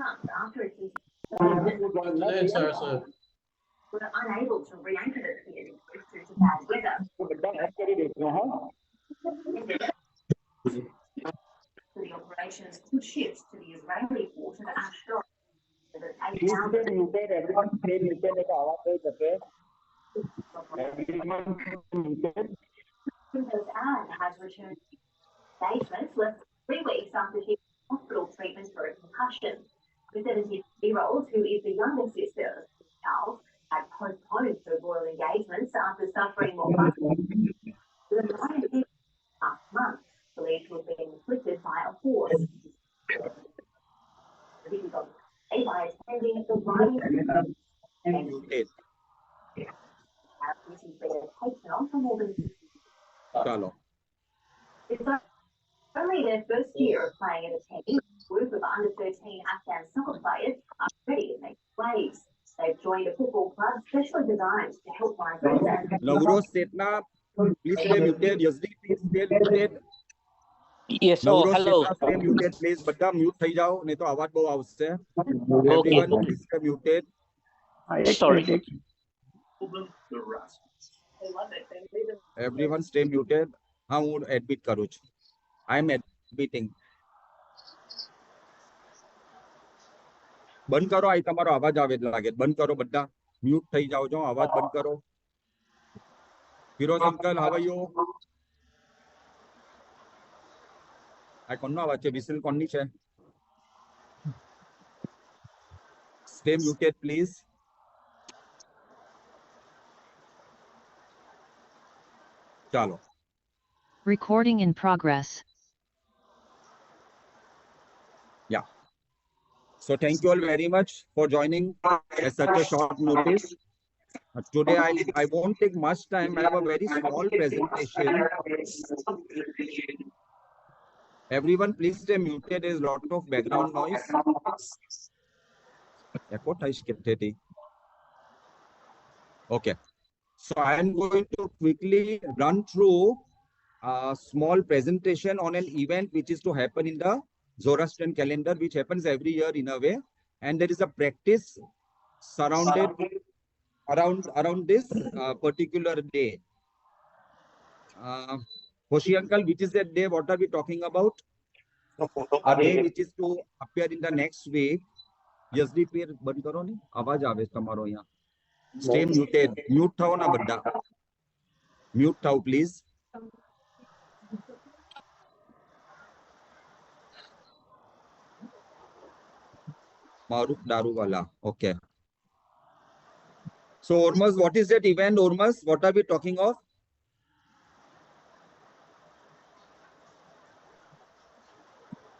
months after its Today, sir. were unable to re-anchor the community due to bad weather. So the operations could shift to the Israeli port of Ashdod. So that 8,000 Windows Anne has returned to engagements less than 3 weeks after she was in hospital treatment for a concussion. The 70-year-old, who is the younger sister of Charles, had postponed her royal engagements after suffering more last month, believed to have been inflicted by a horse. This is on by attending the riding. This has been taken on for more than. It's only their first year of playing at a team. A group of under-13 Afghan soccer players are ready to make waves. They've joined a football club specially designed to help migrants and. Navroz Setna, please stay muted. Yazdi, please stay muted. Yes, oh, hello. Stay muted, please. બધા mute થઈ જાઓ, નહીં તો અવાજ બહુ આવશે. Everyone, please stay muted. Sorry. Everyone stay muted. હા, હું admit કરું છું. I am admitting. બંધ કરો, આ તમારો અવાજ આવે લાગે. બંધ કરો બધા. Mute થઈ જાઓ છો, અવાજ બંધ કરો. Firoz uncle, how are you? આ કોણનો અવાજ છે? વિસલ કોણની છે? Stay muted, please. ચાલો. Recording in progress. Yeah. So thank you all very much for joining at such a short notice. Today I won't take much time. I have a very small presentation. Everyone please stay muted. There is a lot of background noise. Okay. So I am going to quickly run through a small presentation on an event which is to happen in the Zoroastrian calendar, which happens every year in a way. And there is a practice surrounded around this particular day. Hoshi uncle, which is that day? What are we talking about? A day which is to appear in the next week. Yazdi, please, band karo ni. Awaj aave tamaro yahan. Stay muted. Mute thao na badda. Mute thao, please. Maruf Daruwala. Okay. So, Ormuz, what is that event, Ormuz? What are we talking of?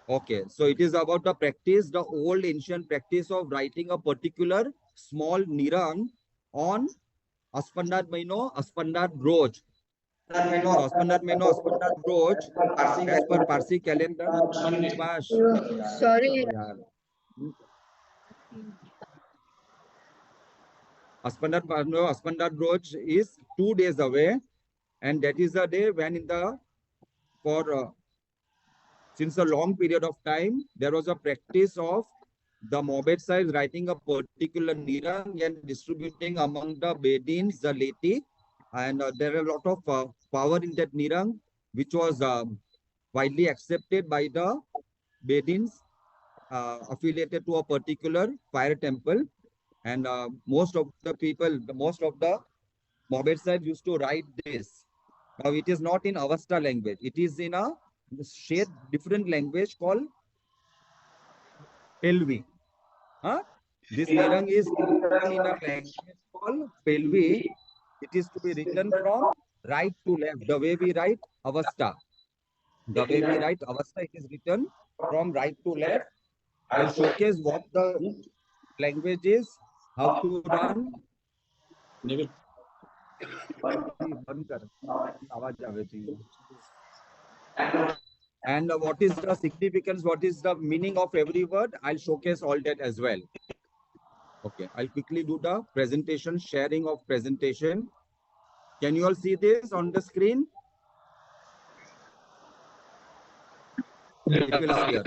Okay, so it is about the practice, the old ancient practice of writing a particular small nirang on Aspandad Maino, Aspandad Roj. Aspandad Maino, Aspandad Roj, as per Parsi calendar. Sorry. Aspandad Roj is 2 days away, and that is the day when since a long period of time, there was a practice of the Moabite writing a particular nirang and distributing among the Bedins, the laity, and there are a lot of power in that nirang, which was widely accepted by the Bedins affiliated to a particular fire temple. And most of the Moabite used to write this. Now, it is not in Avesta language. It is in a shared different language called Pelvi. This nirang is in a language called Pelvi. It is to be written from right to left. The way we write Avesta. The way we write Avesta, it is written from right to left. I'll showcase what the language is, how to run. And what is the significance, what is the meaning of every word? I'll showcase all that as well. Okay, I'll quickly do the presentation, sharing of presentation. Can you all see this on the screen? It will appear.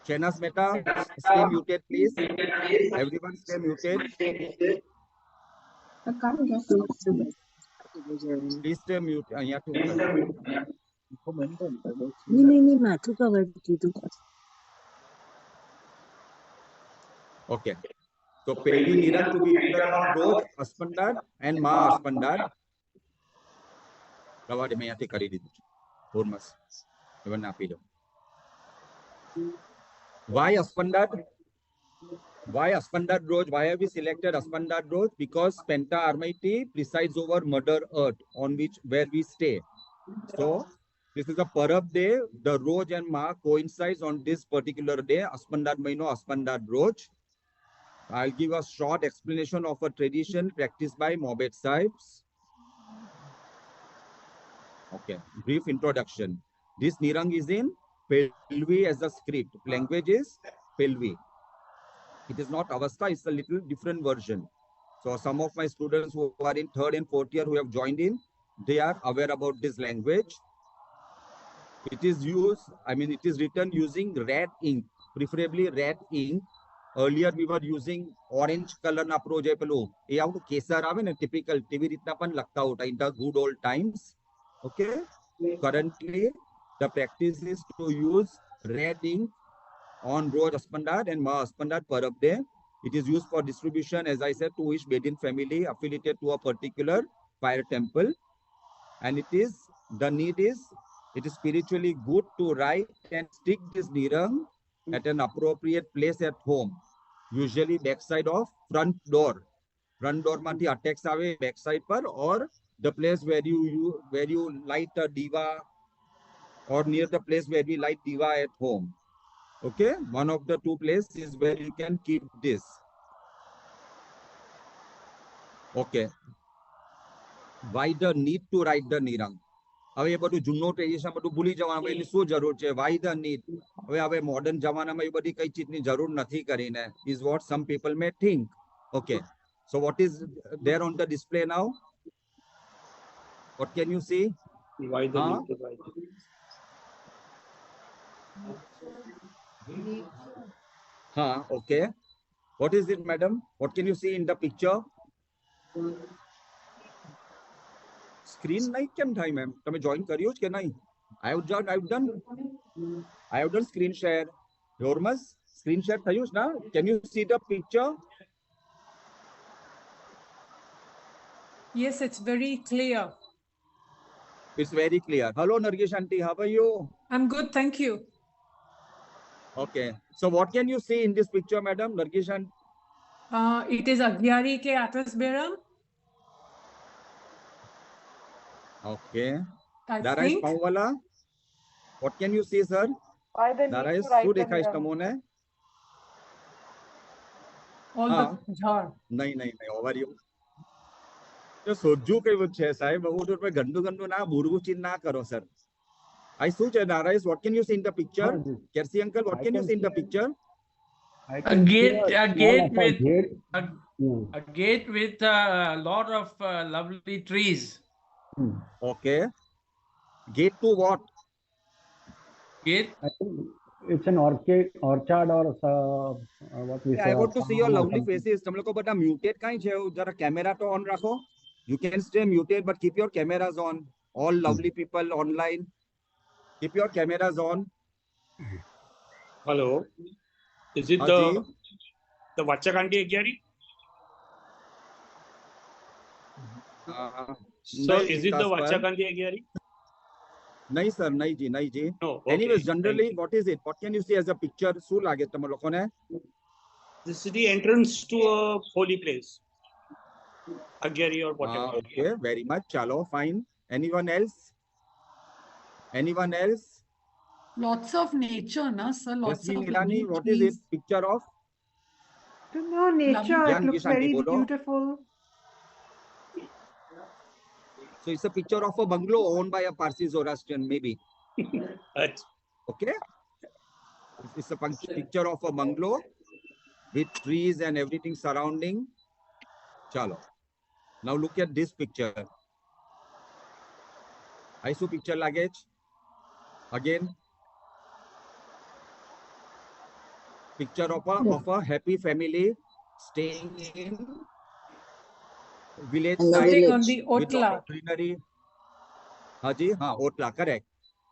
Shenas Mehta, stay muted, please. Everyone stay muted. Please stay muted. Okay. So Pelvi Nirang to be written on Roj Aspandad and Ma Aspandad. Rawade મેં યાથી કરી દીધું છે. Hormas. એવન આપી દો. Why Aspandad? Why Aspandad Roj? Why have we selected Aspandad Roj? Because Penta Armaiti presides over Mother Earth on where we stay. So this is a Parab day. The Roj and Ma coincides on this particular day. Aspandad Maino, Aspandad Roj. I'll give a short explanation of a tradition practiced by Mobed Sahibs. Okay, brief introduction. This Nirang is in Pelvi as a script. Language is Pelvi. It is not Avastha, it's a little different version. So some of my students who are in 3rd and 4th year who have joined in, they are aware about this language. It is used, it is written using red ink, preferably red ink. Earlier we were using orange color na approach pelu e આવતું કેસર આવે ને typical તેવી રીતના પણ લખતા હતા in the good old times. Okay, currently the practice is to use red ink on Roj Aspandad and Ma Aspandad Parab Day. It is used for distribution, as I said, to each Bedin family affiliated to a particular fire temple. And the need is, it is spiritually good to write and stick this Nirang at an appropriate place at home. Usually backside of front door. Front door mati attacks ave backside par, or the place where you light a diva, or near the place where we light diva at home. Okay, one of the two places is where you can keep this. Okay, why the need to write the Nirang? હવે એ બધું જૂનો tradition બધું ભૂલી જવાનું, એની શું જરૂર છે? Why the need? હવે મોડર્ન જમાનામાં એ બધી કઈ ચીજની જરૂર નથી કરીને, is what some people may think. Okay, so what is there on the display now? What can you see? Why the need to write? Okay. What is it, madam? What can you see in the picture? Screen નહીં કેમ થાય ma'am? તમે join કર્યું છે કે નહીં? I have done screen share. Hormas, screen share થયું છે ના? Can you see the picture? Yes, it's very clear. It's very clear. Hello, Nargish aunty, how are you? I'm good, thank you. Okay. So what can you see in this picture, madam? Nargish aunty? It is Aghyari ke Atas Beram. Okay. I Dara is think. Paumwala. What can you see, sir? Why the Dara need is to write શું the દેખાય છે Nirang? તમોને? All the jar. નહીં, over you. જો સોજું કયું છે સાહેબ, બહુ ગંદુ ના બુરગુચીન ના કરો સર. I શું છે Narais? What can you see in the picture? Kersi uncle, what can you see in the picture? A gate with a lot of lovely trees. Okay. Gate to what? Gate. I think it's an orchard or what we say. I want to see your lovely faces. તમે લોકો બધા muted કાઈ છે? જરા camera તો on રાખો. You can stay muted but keep your cameras on. All lovely people online. Keep your cameras on. Hello. Is it the Vachakanti Agyari? So is it the Vachakanti Agyari? નહીં sir, નહીં જી. No. Okay. Anyways, generally, what is it? What can you see as a picture? શું લાગે તમે લોકોને? This is the entrance to a holy place. Agyari or whatever. Okay, very much. Chalo, fine. Anyone else? Lots of nature, na sir. Lots Jasmine of Irani, green what is trees. it? Picture of? Don't know, nature, Lovely. it looks Shanti, very bolo. beautiful. So it's a picture of a bungalow owned by a Parsi Zoroastrian, maybe. Okay? It's a picture of a bungalow with trees and everything surrounding. Chalo. Now look at this picture. I saw picture luggage. Again. Picture of a happy family staying in village In the side Sitting on village. the with lot otla. of greenery. Haji, Otla, correct.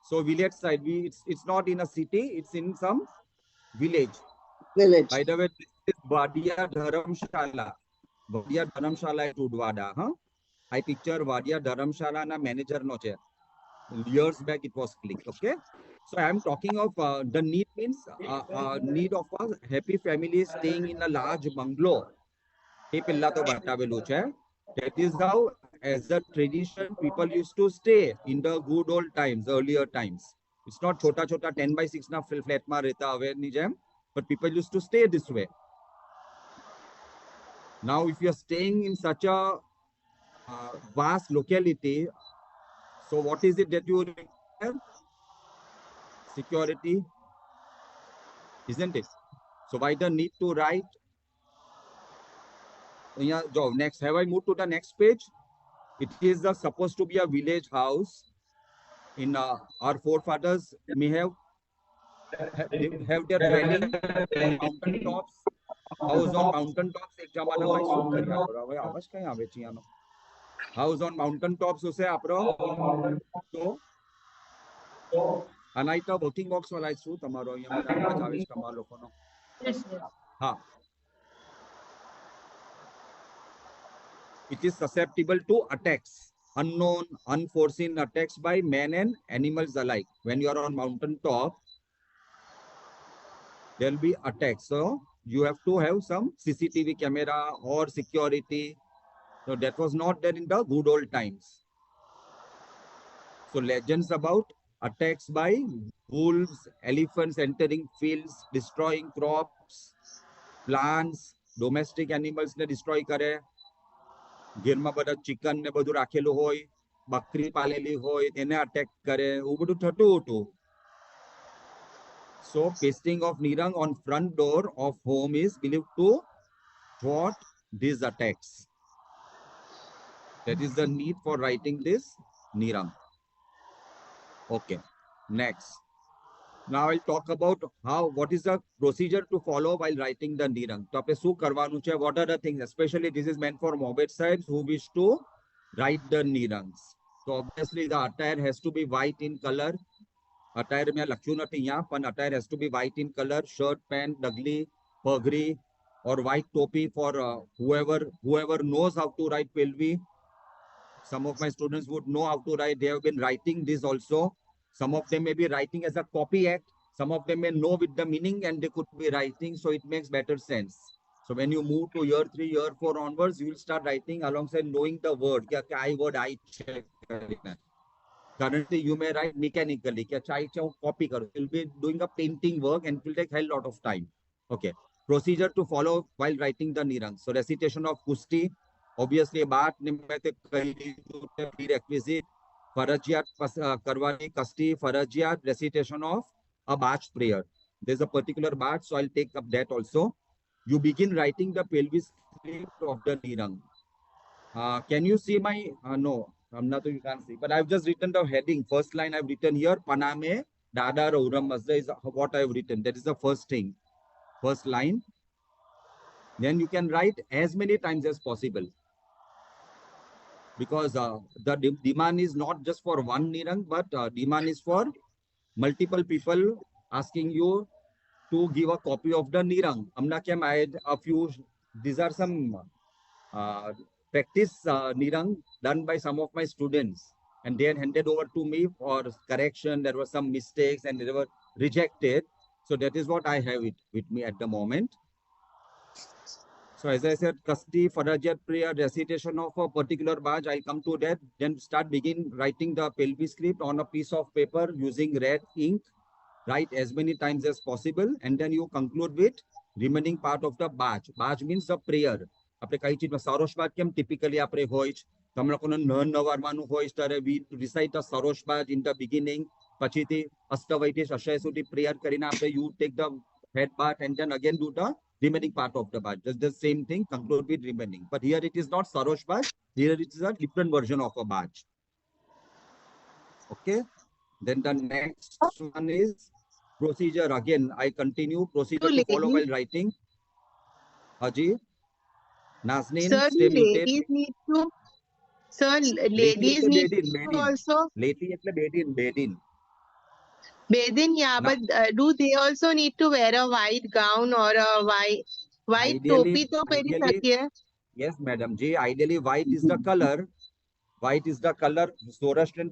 So village side, it's not in a city, it's in some village. Village. By the way, this is Wadia Dharamshala. Wadia Dharamshala at Udwada. I picture Wadia Dharamshala na manager no chair. Years back it was clicked. Okay. So I am talking of the need means need of a happy family staying in a large bungalow. That is how, as a tradition, people used to stay in the good old times, earlier times. It's not chota 10x6 na flat ma rehta have ni jam, but people used to stay this way. Now, if you are staying in such a vast locality, so what is it that you require? Security, isn't it? So why the need to write? Yeah, next, have I moved to the next page? It is supposed to be a village house. In our forefathers may have their dwelling on mountain tops. House on mountain tops. એક જમાનામાં શું કર્યા કરો હવે આવાજ કઈ આવે છે આનો house on mountain tops ઉસે આપણો તો અનાઈતા વર્કિંગ બોક્સ વાળા શું તમારો અહીંયા મને અવાજ આવે છે તમારા લોકોનો હા it is susceptible to attacks, unknown, unforeseen attacks by men and animals alike. When you are on mountain top, there will be attacks. So you have to have some CCTV camera or security. So that was not there in the good old times. So legends about attacks by wolves, elephants entering fields, destroying crops, plants, domestic animals ne destroy kare. ઘેરમાં બધા chicken ને બધું રાખેલું હોય બકરી પાલેલી હોય એને attack કરે એવું બધું થતું હતું so pasting of nirang on front door of home is believed to thwart these attacks. That is the need for writing this nirang. Okay, next. Now I'll talk about what is the procedure to follow while writing the nirang. So આપણે શું કરવાનું છે? What are the things? Especially this is meant for morbid sides who wish to write the nirangs. So obviously the attire has to be white in color. Attire મેં લખ્યું નથી અહીંયા, પણ attire has to be white in color. Shirt, pant, dagli, pagri, or white topi for whoever knows how to write Pelvi. Some of my students would know how to write. They have been writing this also. Some of them may be writing as a copy act. Some of them may know with the meaning and they could be writing. So it makes better sense. So when you move to year 3, year 4 onwards, you will start writing alongside knowing the word. I word I check. Currently, you may write mechanically. Copy. You'll be doing a painting work and it will take a hell lot of time. Okay. Procedure to follow while writing the nirang. So recitation of kusti. Obviously, baat prerequisite. Farajiyat karwani kasti, farajiyat, recitation of a batch prayer. There's a particular batch, so I'll take up that also. You begin writing the pelvis script of the nirang. Can you see my, no, I'm not, you can't see, but I've just written the heading. First line I've written here, Paname, Dada, Rauram, Mazda is what I've written. That is the first thing, first line. Then you can write as many times as possible. Because the demand is not just for one nirang, but demand is for multiple people asking you to give a copy of the nirang. Amna Kem, I had a few, these are some practice nirang done by some of my students. And they had handed over to me for correction. There were some mistakes and they were rejected. So that is what I have it with me at the moment. So as I said, Kasti, Farajiyat prayer, recitation of a particular baj, I'll come to that. Then begin writing the Pelvi script on a piece of paper using red ink. Write as many times as possible. And then you conclude with remaining part of the baj. Baj means a prayer. આપણે કઈ ચીજમાં સરોશ બાદ કેમ typically આપણે હોય તમે લોકોને ન વારવાનું હોય ત્યારે we recite the સરોશ બાદ in the beginning પછીથી અષ્ટવૈતિશ અક્ષય સુધી prayer કરીને આપણે you take the head bath and then again do the remaining part of the bath. Just the same thing, conclude with remaining. But here it is not Sarosh bath. Here it is a different version of a bath. Okay. Then the next one is Procedure again, I continue. Procedure To to follow ladies, while writing. Haji. Nazneen, sir, stay muted. ladies need to, sir, Lady ladies એટલે need બેદીન, to બેદીન. also Lady એટલે બેદીન, બેદીન. bathe in, yeah, Now, but do they also need to wear a white gown or a white ideally, topi तो पहनी ideally, सकती है? yes, madam ji, ideally white is the color. White is the color, Zoroastrian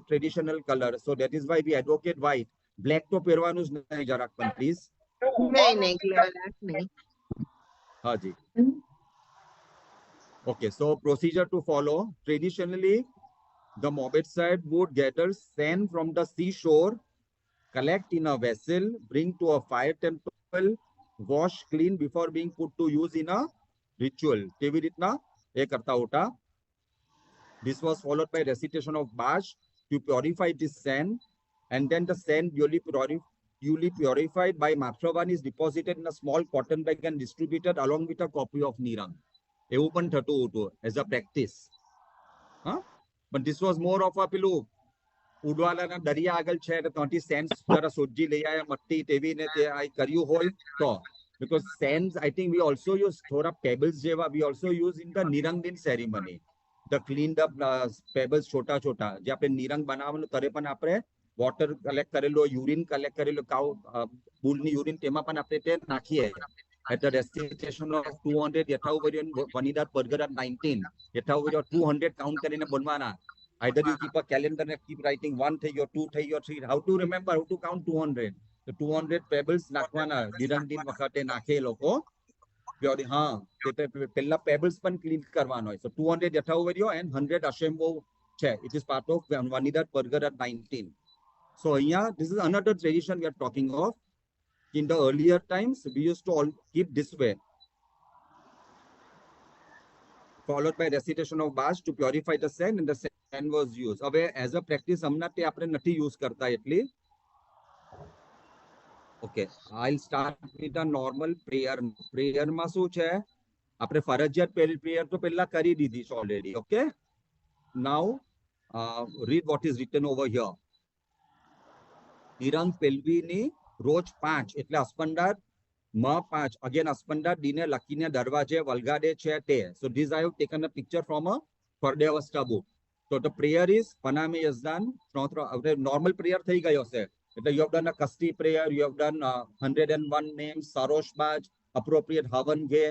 traditional color. So that is why we advocate white. Black to પહેરવાનું જ નહીં જરાક પણ, please. नहीं black नहीं. Haji. Okay, so procedure to follow. Traditionally, the Mobet side would gather sand from the seashore, collect in a vessel, bring to a fire temple, wash clean before being put to use in a ritual. કેવી રીતના એ કરતા હોતા. This was followed by recitation of Baj to purify this sand, and then the sand duly purified by Matravan is deposited in a small cotton bag and distributed along with a copy of Nirang. એવું પણ થતું હતું as a practice. Huh? But this was more of a પેલું ઉડવાલાના દરિયા આગળ છે તો ત્યાંથી સેન્સ જરા સોજી લઈ આયા મટ્ટી તેવી ને તે આ કર્યું હોય તો because sands I think we also use થોડા pebbles જેવા we also use in the નિરંગીન ceremony the cleaned up pebbles છોટા છોટા જે આપણે નિરંગ બનાવવાનું ત્યારે પણ આપણે વોટર કલેક્ટ કરેલો યુરિન કલેક્ટ કરેલો કાઉ બુલની યુરિન તેમાં પણ આપણે તે નાખીએ at the recitation of 200 યથાઉપર્યન વનિદાત પરગરાત 19 યથાઉપર્યન 200 count કરીને બોલવાના. Either you keep a calendar and keep writing 1 થઈ ગયો 2 થઈ ગયો 3. How to remember how to count 200? The 200 pebbles નાખવાના નિરંગીન વખતે નાખે લોકો. હા પેલા pebbles પણ ક્લીન કરવાનો હોય. So 200 યથાઉપર્યો and 100 અશેમ્બો છે. It is part of વનિદાત પરગરાત 19. So here this is another tradition we are talking of. In the earlier times we used to all keep this way, followed by recitation of Baj to purify the sand, and the sand was used. હવે as a practice હમણાં તે આપણે નથી use કરતા એટલી. Okay, I'll start with a normal prayer. Prayer માં શું છે? આપણે ફરજિયાત prayer તો પહેલા કરી દીધી છે already. Okay, now read what is written over here. નિરંગ પેલ્વીની રોજ 5 એટલે અસ્પંદાર M5 again અસ્પંદાર દીને લખીને દરવાજે વલગાડે છે તે. So this I have taken a picture from a Fardevasta book. So the prayer is Paname Yazdan. Normal prayer થઈ ગયો છે. એટલે you have done a Kasti prayer, you have done 101 names, Sarosh Baj, appropriate Havan Ge.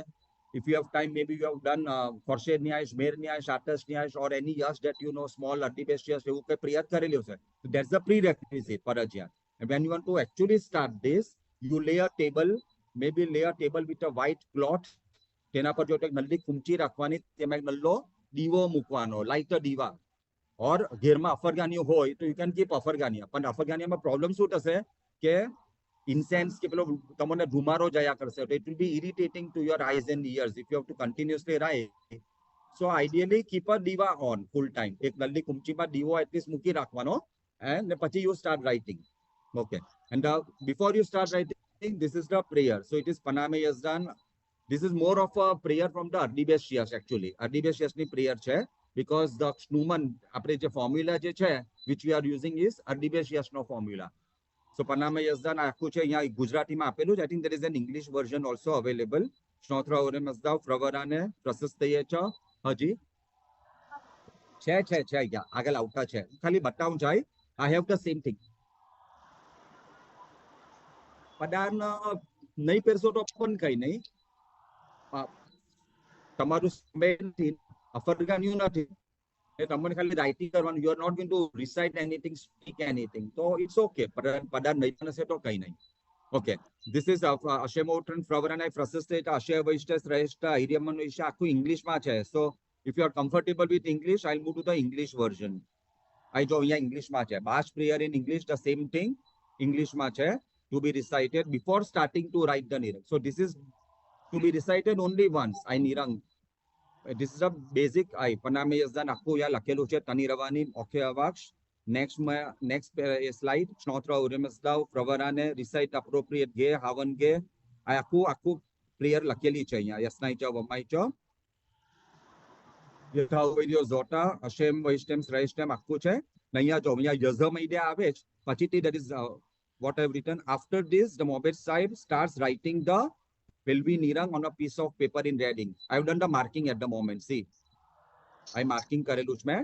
If you have time, maybe you have done Khorshed Nyash, Mer Nyash, Atash Nyash, or any yash that you know, small Adibeshias, એવું કઈ prayer કરેલું છે. So that's the prerequisite Parajya. And when you want to actually start this, you lay a table, maybe lay a table with a white cloth. તેના પર જો એક નલ્લી કુંચી રાખવાની, તેમાં એક નલ્લો દીવો મૂકવાનો, લાઇટ દીવા. or ઘેરમાં અફરગાનીઓ હોય તો you can keep અફરગાનિયા. પણ અફરગાનિયામાં પ્રોબ્લેમ શું થશે કે incense કે પેલો તમને ધુમારો જયા કરશે. It will be irritating to your eyes and ears if you have to continuously write. So ideally keep a diva on full time. એક નલ્લી કુંચીમાં દીવો at least મૂકી રાખવાનો and પછી you start writing. Okay, and before you start writing, this is the prayer. So it is Paname Yazdan. This is more of a prayer from the Ardibeshias actually. Ardibeshiasની prayer છે because the Shnuman આપણે જે formula જે છે which we are using is Ardibeshiasનો formula. So Paname Yazdan આખું છે અહીંયા ગુજરાતીમાં આપેલું છે. I think there is an English version also available. Shnotra Orem Azdav Fravarane પ્રશસ્તયે છે હજી છે અહીંયા આગળ આવતા છે. ખાલી બતાવું જાય. I have the same thing. પદાર્થ નહીં પહેરશો તો પણ કઈ નહીં. તમારું અફરગાનિયું નથી. તમને ખાલી રાઇટિંગ કરવાનું. You are not going to recite anything, speak anything. So it's okay. પદાર્થ નહીં હશે તો કઈ નહીં. Okay. This is Ashemotran Fravarana Frasisteta Ashe Vaishta Sreshta Iriaman Isha આખું ઇંગ્લિશમાં છે. So if you are comfortable with English, I'll move to the English version. I જો અહીંયા ઇંગ્લિશમાં છે. Baj prayer in English, the same thing. ઇંગ્લિશમાં છે. To be recited before starting to write the Nirang. So this is to be recited only once. I Nirang. This is a basic I. Paname Yazdan આખું યા લખેલું છે. તની રવાની okay અવાક્ષ. Next slide. Shnotra Uremasdav Pravarane recite appropriate ge Havan ge. I આખું prayer લખેલી છે અહીંયા. યસનાઈ ચો વમાઈ ચો. યથાઉપર્યો ઝોટા અશેમ વૈષ્ણમ શ્રેષ્ઠમ આખું છે. અહીંયા જો અહીંયા યઝમ ઈડે આવે જ પછીથી that is what I've written. After this, the Mobet side starts writing the Pelvi Nirang on a piece of paper in red ink. I've done the marking at the moment. See, I'm marking કરેલું છે મેં.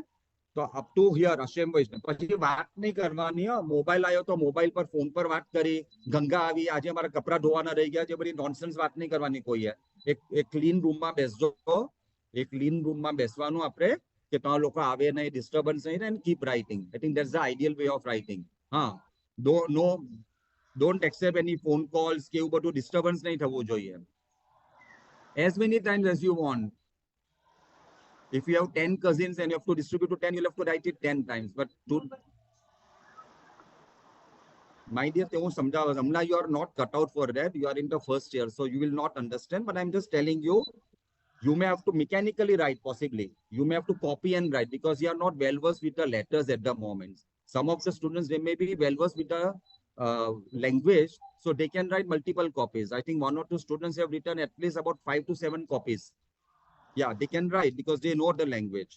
તો up to here, અશેમ વૈષ્ણવ. પછી વાત નહીં કરવાની. Mobile આવ્યો તો મોબાઈલ પર ફોન પર વાત કરી. ગંગા આવી, આજે મારા કપડા ધોવાના રહી ગયા છે. બધી નોનસેન્સ વાત નહીં કરવાની કોઈએ. એક ક્લીન રૂમમાં બેસજો. એક ક્લીન રૂમમાં બેસવાનું આપણે કે ત્યાં લોકો આવે નહીં, ડિસ્ટર્બન્સ નહીં, and keep writing. I think that's the ideal way of writing. Don't accept any phone calls કે એવું બધું ડિસ્ટર્બન્સ નહીં થવું જોઈએ. As many times as you want. If you have 10 cousins and you have to distribute to 10, you'll have to write it 10 times. But my dear, you are not cut out for that. You are in the first year, so you will not understand. But I'm just telling you, you may have to mechanically write, possibly. You may have to copy and write because you are not well versed with the letters at the moment. Some of the students, they may be well versed with the language, so they can write multiple copies. I think 1 or 2 students have written at least about 5 to 7 copies. Yeah, they can write because they know the language.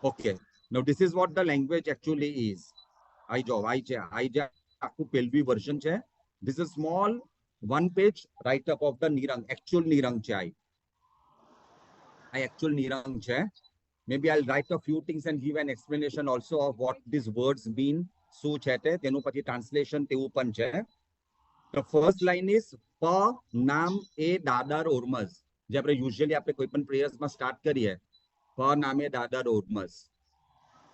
Okay. Now, this is what the language actually is. આખું પેલ્વી version છે. This is small 1-page write-up of the Nirang. Actual Nirang છે. Actual Nirang છે. Maybe I'll write a few things and give an explanation also of what these words mean. શું છે તે, તેનું પછી translation તેવું પણ છે. The first line is પ નામ એ દાદર ઓર્મઝ. જે આપણે યુઝ્યુઅલી આપણે કોઈ પણ પ્રેયર્સમાં સ્ટાર્ટ કરીએ, પ નામે દાદર ઓર્મઝ,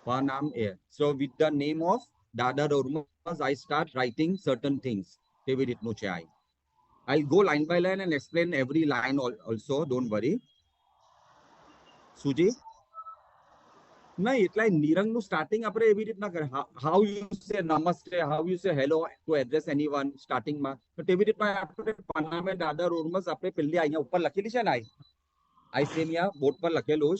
પ નામ એ. So with the name of Dadar Ohrmazd I start writing certain things. તેવી રીતનું છે. I'll go line by line and explain every line also, don't worry. Sooji નહીં, એટલે નિરંગનું સ્ટાર્ટિંગ આપણે એવી રીતના કરે. હાઉ યુ સે નમસ્તે, how you say hello to address anyone સ્ટાર્ટિંગમાં. તો તેવી રીતના આપણે પનામે દાદર ઓર્મઝ આપણે પહેલી અહીંયા ઉપર લખેલી છે ને, આઈ સેમ યા બોર્ડ પર લખેલું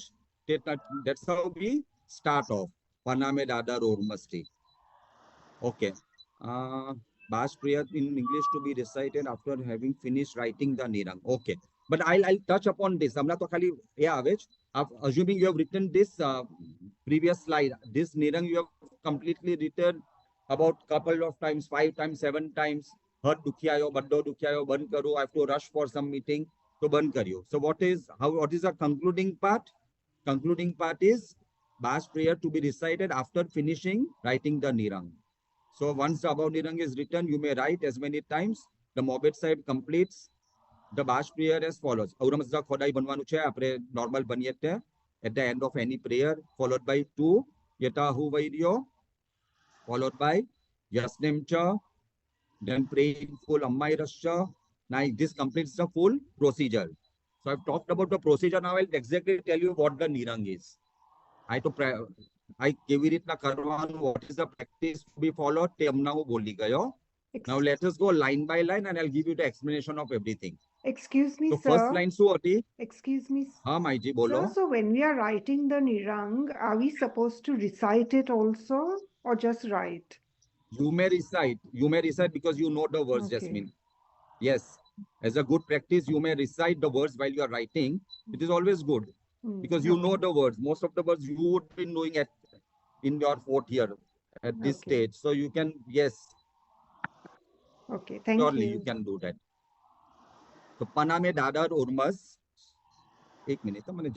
છે. That's how we start off પનામે દાદર ઓર્મઝ થી. Okay. Bash prayer in English to be recited after having finished writing the Nirang. Okay. But I'll touch upon this. Hamna to khali ye આવે છે. Assuming you have written this previous slide, this Nirang you have completely written about couple of times, 5 times, 7 times. Heart dukhi ayo, baddo dukhi ayo, ban karu. I have to rush for some meeting, so ban kariyo. So what is the concluding part? Concluding part is Bash prayer to be recited after finishing writing the Nirang. So once the above Nirang is written, you may write as many times. The Mobet side completes the Bash prayer as follows. Auramazda Khodai banwanu છે. આપણે normal બનીએ તે at the end of any prayer, followed by 2 Yatahu Vaidyo, followed by Yasnem Cha, then praying full Ammai Rasha. Now this completes the full procedure. So I've talked about the procedure. Now I'll exactly tell you what the Nirang is. I કેવી રીતના કરવાનું, what is the practice to be followed, તે હમણાં હું બોલી ગયો. Now let us go line by line and I'll give you the explanation of everything. Excuse me, So sir. first line શું હતી? Excuse me. હા માઈજી બોલો. Sir, so when we are writing the Nirang, are we supposed to recite it also or just write? You may recite because you know the words, Okay. Jasmine. Yes, as a good practice, you may recite the words while you are writing. It is always good because you know the words. Most of the words you would be knowing in your 4th year at this Okay. stage. So you can, yes, Okay, thank surely you. you can do that. So Paname Dadar Urmas. એક minute મને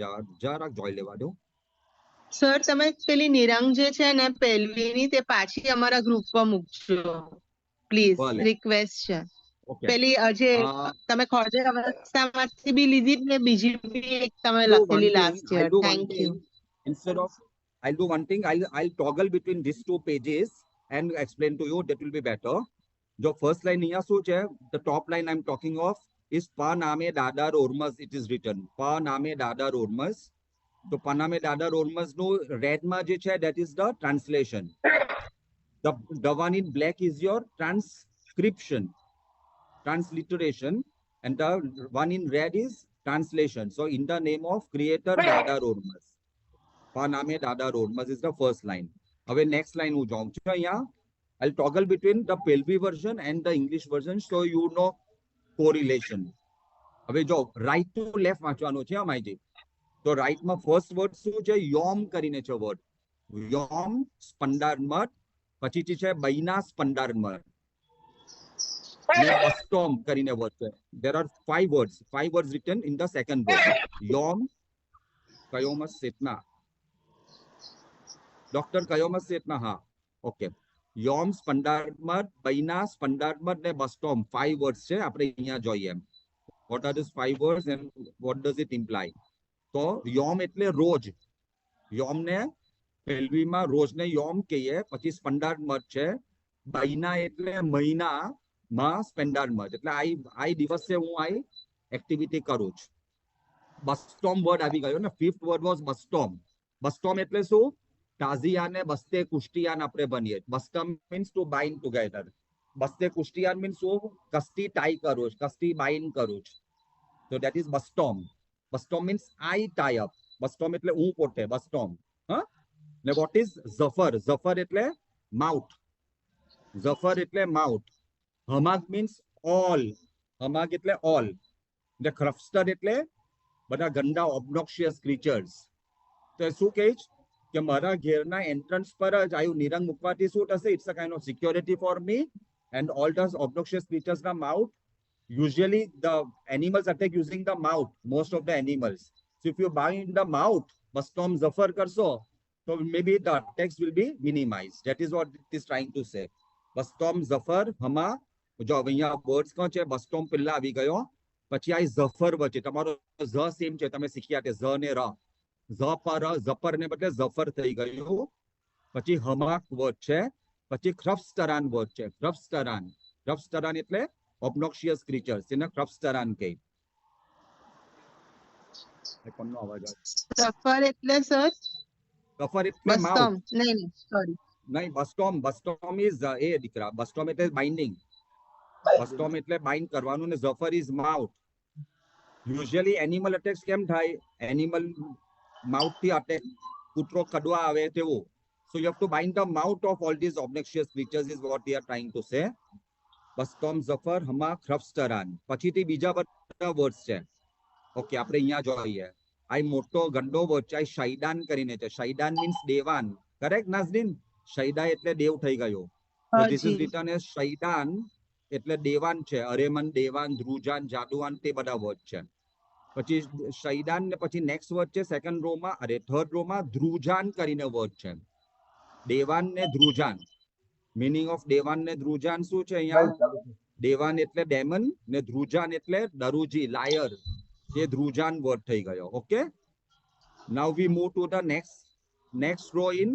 જરાક જોઈ લેવા દો. Sir તમે પેલી નિરંગ જે છે ને પેલવીની તે પાછી અમારા ગ્રુપમાં મૂકજો પ્લીઝ, ભલે. રિક્વેસ્ટ છે. Okay. પેલી જે તમે ખોજે અવસ્થામાંથી બી લીધી જ ને બીજી બી એક તમે I'll do one લખેલી thing, last year. I'll do one thank you. thing. Instead of, I'll do one thing. I'll toggle between these 2 pages and explain to you. That will be better. The first line here, so the top line I'm talking of is Pa Name Dadar Ormaz. It is written Pa Name Dadar Ormaz. So Pa Name Dadar Ormaz no red ma je che, that is the translation. The one in black is your transcription, transliteration, and the one in red is translation. So in the name of Creator Dadar Ormaz. Pa Name Dadar Ormaz is the first line. હવે next line હું જાઉં છું અહીંયા. I'll toggle between the Pelvi version and the English version so you know correlation. હવે જો right to left વાંચવાનું છે માઈજી. તો right માં first word શું છે? યોમ કરીને છે word. યોમ સ્પંદાર્મત. પછી છે બૈના સ્પંદાર્મત. ને બસ્ટોમ કરીને વર્ડ છે. There are five words written in the second word. Yom Kayomas Setna. Dr. Kayomas Setna, ha. Okay. Yom Spandarmad, Baina Spandarmad ને બસ્ટોમ 5 words છે. આપણે અહીંયા જોઈએ. What are these 5 words and what does it imply? તો યોમ એટલે રોજ. યોમ ને પેલવીમાં રોજ ને યોમ કહીએ. પછી સ્પંડાર્ડ મત છે. બાઈના એટલે મહિના માં સ્પેન્ડાર્ડ મત એટલે આઈ દિવસે હું આઈ એક્ટિવિટી કરું છું. બસ્ટોમ વર્ડ આવી ગયો ને. ફિફ્થ વર્ડ વોઝ બસ્ટોમ. બસ્ટોમ એટલે શું? તાઝિયા ને બસ્તે કુષ્ટિયાન આપણે બનીએ. બસ્ટમ મીન્સ ટુ બાઇન્ડ ટુગેધર. બસ્તે કુષ્ટિયાન મીન્સ શું? કસ્ટી ટાઈ કરું છું, કસ્ટી બાઇન્ડ કરું છું. So that is બસ્ટોમ. બસ્ટોમ means I tie up. બસ્ટોમ એટલે હું પોતે બસ્ટોમ. હા. ને what is zafar? Zafar એટલે માઉથ. Zafar એટલે માઉથ. હમાગ means all. હમાગ એટલે all. ને ક્રફસ્ટર એટલે બધા ગંદા obnoxious creatures. તો શું કહે છે કે મારા ઘેરના એન્ટ્રન્સ પર જ આયું નિરંગ મૂકવાથી શું થશે? It's a kind of security for me and all those obnoxious creatures na mouth. Usually the animals attack using the mouth, most of the animals. So if you bind the mouth, Bastom Zafar karso, so maybe the attacks will be minimized. That is what it is trying to say. Bastom Zafar, Hama, jo અહીંયા words કો છે Bastom પેલા આવી ગયો. પછી આ Zafar વચ્ચે તમારો Z સેમ છે. તમે શીખ્યા કે Z ને ર. Z પર Zafar ને બદલે Zafar થઈ ગયું. પછી હમાક વર્ડ છે. પછી Krafstaran વર્ડ છે. Krafstaran. Krafstaran એટલે obnoxious creatures. એને Krafstaran કહે. કોનો અવાજ આવે? સફર એટલે સર Zafar એટલે બસ્ટોમ. mouth. નહીં સોરી. નહીં, Bastom is એ દીકરા. Bastom એટલે binding. Bastom એટલે bind કરવાનું ને Zafar is mouth. Usually animal attacks કેમ થાય? Animal mouth થી attack. કૂતરો કડવા આવે તેવું. So you have to bind the mouth of all these obnoxious creatures is what they are trying to say. Bastom Zafar Hama Krafstaran. પછીથી બીજા બધા વર્ડ્સ છે. ઓકે, આપણે અહીંયા જોઈએ. આ મોટો ગંડો વર્ડ છે. શૈદાન કરીને છે. શૈદાન મીન્સ દેવાન. કરેક્ટ નાઝરીન? શૈદા એટલે દેવ થઈ ગયો. So this is written as શૈદાન એટલે દેવાન છે. અરેમન, દેવાન, ધ્રુજાન, જાદુવાન તે બધા વર્ડ છે. પછી શૈદાન ને પછી નેક્સ્ટ વર્ડ છે સેકન્ડ રો માં, અરે થર્ડ રો માં ધ્રુજાન કરીને વર્ડ છે. દેવાન ને ધ્રુજાન. મીનિંગ ઓફ દેવાન ને ધ્રુજાન શું છે અહીંયા? દેવાન એટલે ડેમન ને ધ્રુજાન એટલે દરુજી, લાયર. એ ધ્રુજાન વર્ડ થઈ ગયો. Okay, now we move to the next row in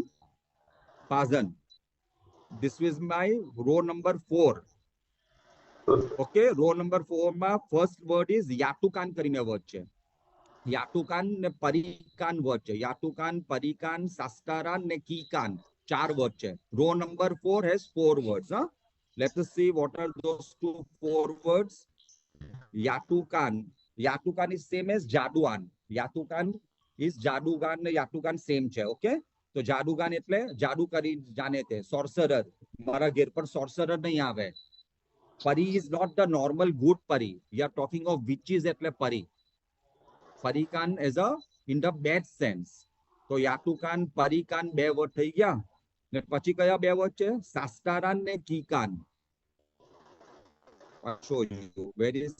Pazand. This is my row number 4. Okay, row number 4 માં first word is યાતુકાન કરીને વર્ડ છે. યાતુકાન ને પરિકાન વર્ડ છે. યાતુકાન, પરિકાન, શાસ્તારાન ને કીકાન 4 વર્ડ છે. row number 4 has 4 words. Let us see what are those 4 words. Yatukan. Yatukan is same as Jaduan. Yatukan is Jadugan ને યાતુકાન same છે. Okay, તો જાદુગાન એટલે જાદુ કરી જાણે તે. સોર્સરર. મારા ઘેર પર સોર્સરર નહીં આવે. પરી is not the normal good pari. We are talking of witches એટલે પરી. પરિકાન as a in the bad sense. તો યાતુકાન, પરિકાન બે વર્ડ થઈ ગયા. ને પછી કયા બે વર્ડ છે? શાસ્તારાન ને કીકાન. I'll show you. Where is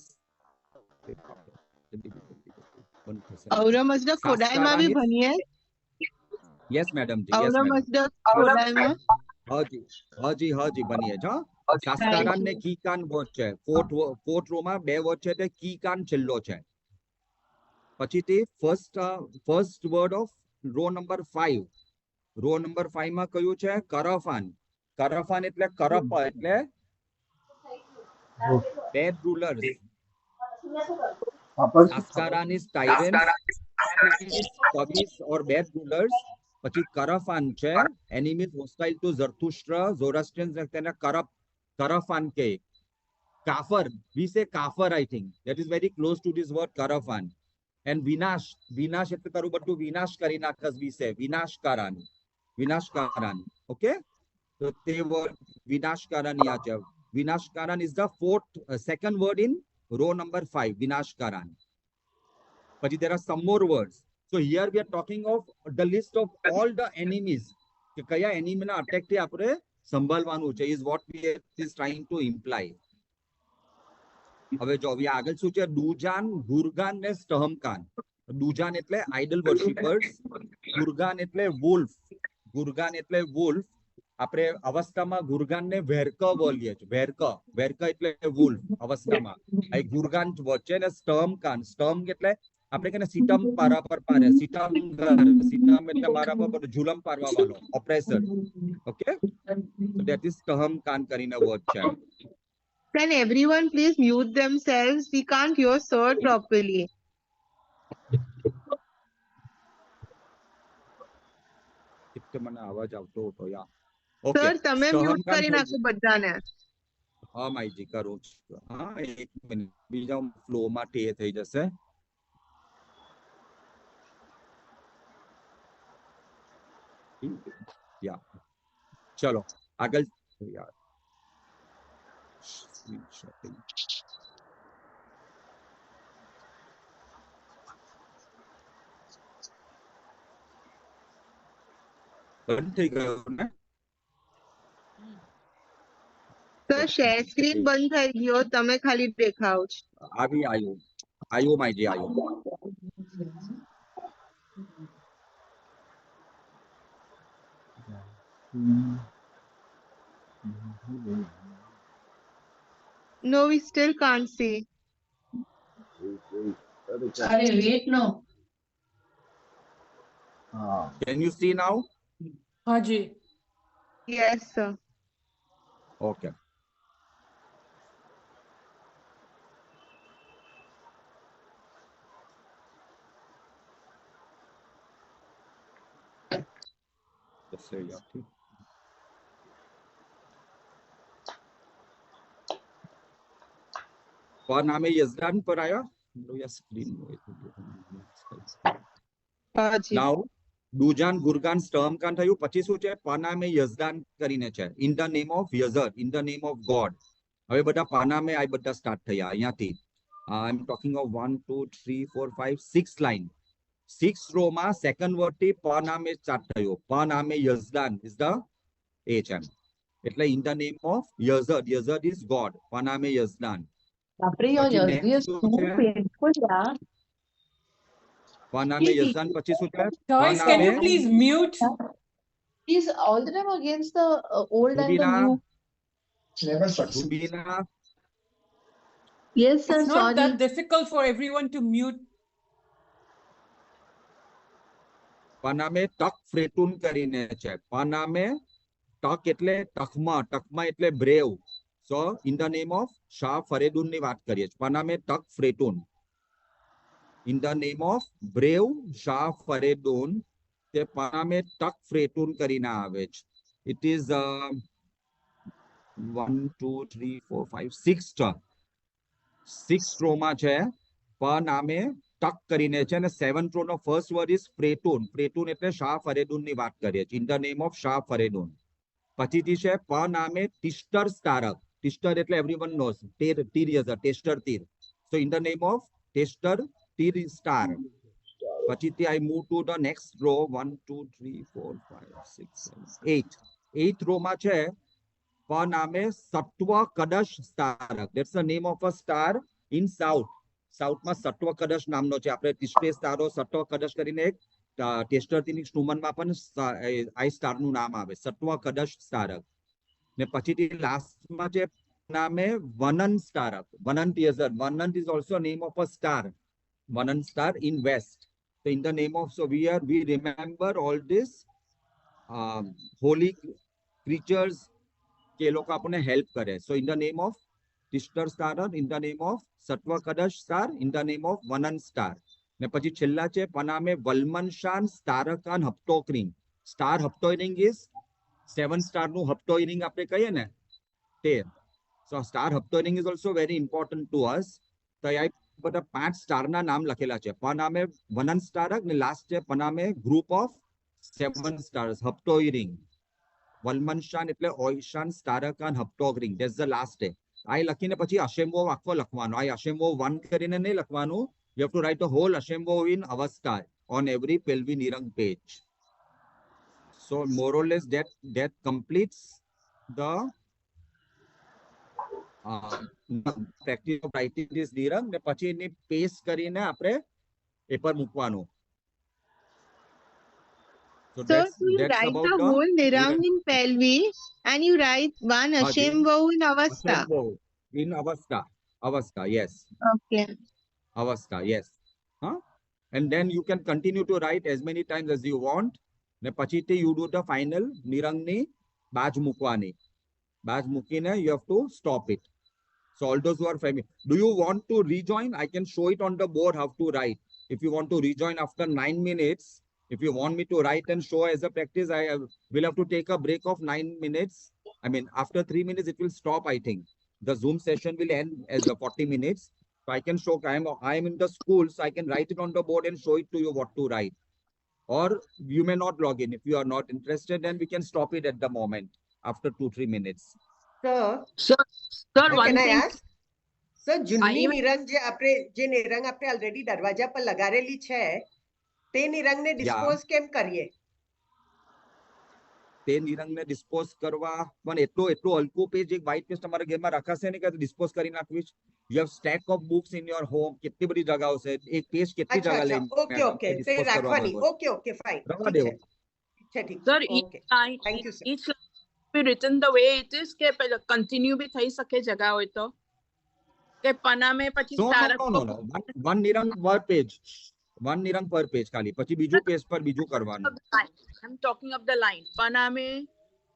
ઔરમઝદ ખોડાઈમાં બી ભણીએ. Yes madam ji. Yes madam. ઔરમઝદ ખોડાઈમાં હાજી બનીએ છો. શાસ્તારાન ને કીકાન વર્ડ છે. ફોર્થ રો માં બે વર્ડ છે તે કીકાન છેલ્લો છે. પછીથી first word of row number 5. Row number 5 માં કયું છે? કરફાન. કરફાન એટલે કરપ એટલે bad rulers. શાસ્તારાન is tyrants, khabiz or bad rulers. પછી કરફાન છે enemies hostile to Zarathustra, Zoroastrians તેને કરફાન કહે. કાફર, we say kafir, I think that is very close to this word karafan. And vinash એટલે તારું બધું વિનાશ કરી નાખસ. we say વિનાશકારાન. Okay, so તે word વિનાશકારાન યા છે. વિનાશકારાન is the second word in row number 5. વિનાશકારાન. પછી there are some more words. So here we are talking of the list of all the enemies. કે કયા enemy ના attack થી આપણે સંભાળવાનું છે is what we is trying to imply. હવે જો હવે આગળ શું છે? ડુજાન, ગુરગાન ને સ્ટહમકાન. ડુજાન એટલે આઇડલ વર્શિપર્સ, ગુરગાન એટલે વુલ્ફ. ગુરગાન એટલે વુલ્ફ. આપણે અવસ્થામાં ગુરગાન ને વેરક બોલીએ છીએ. વેરક એટલે વુલ્ફ અવસ્થામાં. આ ગુરગાન વચ્ચે ને સ્ટહમકાન. સ્ટહમ એટલે આપણે કે સિટમ પારા પર પારે. સિટમ એટલે મારા પર જુલમ પારવા વાળો, ઓપ્રેસર. ઓકે, so that is સ્ટહમકાન કરીને વર્ડ છે. Can everyone please mute themselves? We can't hear sir properly. એટલે મને અવાજ આવતો હતો યા. Sir, તમે mute સ્ટહમકાન કરી થઈ નાખો બધાને. હા માઈજી કરું છું. હા, એક મિનિટ, બીજા ફ્લો માં તે થઈ જશે. યા, ચલો આગળ. યાર સ્ક્રીનશોટિંગ. બંધ થઈ ગયો ને? Sir, share screen બંધ થઈ ગયો. તમે ખાલી દેખાવ છો. આવ્યો માઈજી, આવ્યો. No, we still can't see. wait, no. Can you see now? Haji. Yes, sir. Okay. Just say yeah. और नाम यजदान पर आया स्क्रीन. Haji. નાઉ ડુજાન, ગુરગાન, સ્ટહમકાન થયું. પછી શું છે? પાનામે યઝદાન કરીને છે. In the name of Yazar, in the name of God. હવે બધા પાનામે આ બધા સ્ટાર્ટ થયા અહીંયાથી. I am talking of 1 2 3 4 5 6 line. 6 row માં સેકન્ડ વર્ડ થી પાનામે સ્ટાર્ટ થયો. પાનામે યઝદાન ઇઝ ધ એ છે. એટલે in the name of Yazar, Yazar is God. પાનામે યઝદાન. પાનામે યઝદાન પછી શું છે? Guys, can you please mute? He's all the time against the old and the new. Rubina. Yes, sir. It's not Sorry. that difficult for everyone to mute. પાનામે તક ફ્રેટુન કરીને છે. પાનામે તક એટલે તકમા, તકમા એટલે brave. So in the name of Shah Faredun ની વાત કરીએ છીએ. પાનામે તક ફ્રેટુન. In the name of brave Shah Faredun, તે પાનામે તક ફ્રેટુન કરીને આવે છે. ઇટ ઇઝ 1 2 3 4 5 6 રો માં છે. પાનામે તક કરીને છે અને 7th રો નો ફર્સ્ટ વર્ડ ઇઝ ફ્રેટુન. ફ્રેટુન એટલે શાહ ફરેદુન ની વાત કરીએ છીએ. In the name of Shah Faredun. પછીથી છે પ નામે ટિસ્ટર સ્ટારક. ટિસ્ટર એટલે એવરીવન નોઝ. તીર યઝર, Tishtar Tir. So in the name of Tishtar Tir star. પછીથી I move to the next row. 1 2 3 4 5 6 7 8 row માં છે પ નામે સત્વ કદશ સ્ટારક. That's the name of a star in south. સાઉથમાં સત્વ કદશ નામનો છે. આપણે ટિસ્ટે સ્ટારો સત્વ કદશ કરીને એક ટેસ્ટર તીરની સ્ટુમનમાં પણ આ સ્ટાર નું નામ આવે, સત્વ કદશ સ્ટારક. ને પછીથી લાસ્ટમાં છે નામે વનન સ્ટારક. વનંત યઝર. Vanant is also name of a star. Vanant star in west. So in the name of, so we remember all this holy creatures કે લોકો આપણને હેલ્પ કરે. So in the name of Tishtar star, in the name of Satavaes star, in the name of Vanant star. ને પછી છેલ્લા છે પનામે વલ્મનશાન સ્ટારકાન હપ્તોક્રિંગ. સ્ટાર હપ્તોઇરિંગ ઇઝ 7 સ્ટાર નું હપ્તોઇરિંગ આપણે કહીએ ને તે. So star Haptoiring is also very important to us. તો આ બધા 5 સ્ટારના નામ લખેલા છે. પનામે વનન સ્ટારક ને લાસ્ટ છે પનામે ગ્રુપ ઓફ 7 સ્ટાર્સ હપ્તોઇરિંગ. વલ્મનશાન એટલે ઓઇશાન સ્ટારકાન હપ્તોક્રિંગ. That's the last day. આ લખીને પછી અશેમ્બો આખો લખવાનો. આ અશેમ્બો 1 કરીને નહીં લખવાનું. You have to write the whole Ashembo in Avastha on every Pelvi Nirang page. So more or less that completes the practice of writing this nirang ને પછી એને પેસ્ટ કરીને આપણે એ પર મૂકવાનું. So Sir, that's so you that's write about the the whole Nirang Nirang. in Pelvi and you write one Ashem Vahu in Avastha. In Avastha. Avastha, yes. Okay. Avastha, yes. Huh? And then you can continue to write as many times as you want. Ne pachite you do the final Nirang ni baj mukwane. Baj mukine, you have to stop it. So all those who are familiar, do you want to rejoin? I can show it on the board how to write. If you want to rejoin after 9 minutes, if you want me to write and show as a practice, will have to take a break of 9 minutes. I mean, after 3 minutes, it will stop, I think. The Zoom session will end as the 40 minutes. So I can show, I am in the school, so I can write it on the board and show it to you what to write. Or you may not log in. If you are not interested, then we can stop it at the moment after 2-3 minutes. Sir, one can I thing. ask? Sir, જૂની નિરંગ જે નિરંગ આપણે already દરવાજા પર લગાડેલી છે તે નિરંગને dispose કેમ કરીએ? તે નિરંગને dispose કરવા પણ એટલો હલકો પેજ એક white પેજ તમારા ઘરમાં રખાશે ને કે dispose કરી નાખવી. You have stack of books in your home. કેટલી બધી જગાઓ છે. એક પેજ કેટલી જગા લઈને ઓકે તે રાખવાની. Okay fine. રવા દેવો. Sir, Okay. Thank you, sir. each line be written the way it is કે continue બી થઈ શકે જગા હોય તો કે પના में પછી No. One nirang per page. One nirang per page ખાલી. પછી બીજું પેજ પર બીજું કરવાનું. I'm talking of the line. પના में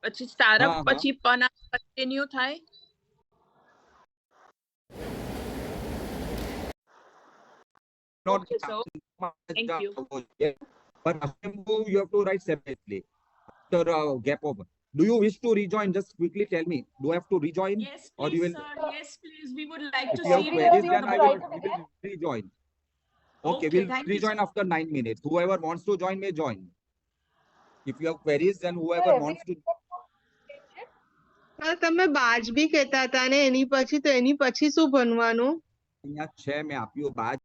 પછી startup પછી પના continue થાય. Okay, so thank you. But you have to write separately. After a gap of. Do you wish to rejoin? Just quickly tell me. Do I have to rejoin? Yes, or you will? please, sir. Yes, please. We would like to If you have see queries, it. then I will rejoin. Okay, we'll thank you, rejoin after 9 minutes. Whoever wants to join may join. If you have queries, then whoever wants to. તમે બાજ બી કહેતા હતા ને એની પછી તો એની પછી શું ભણવાનું? અહીંયા છે મેં આપ્યું બાજ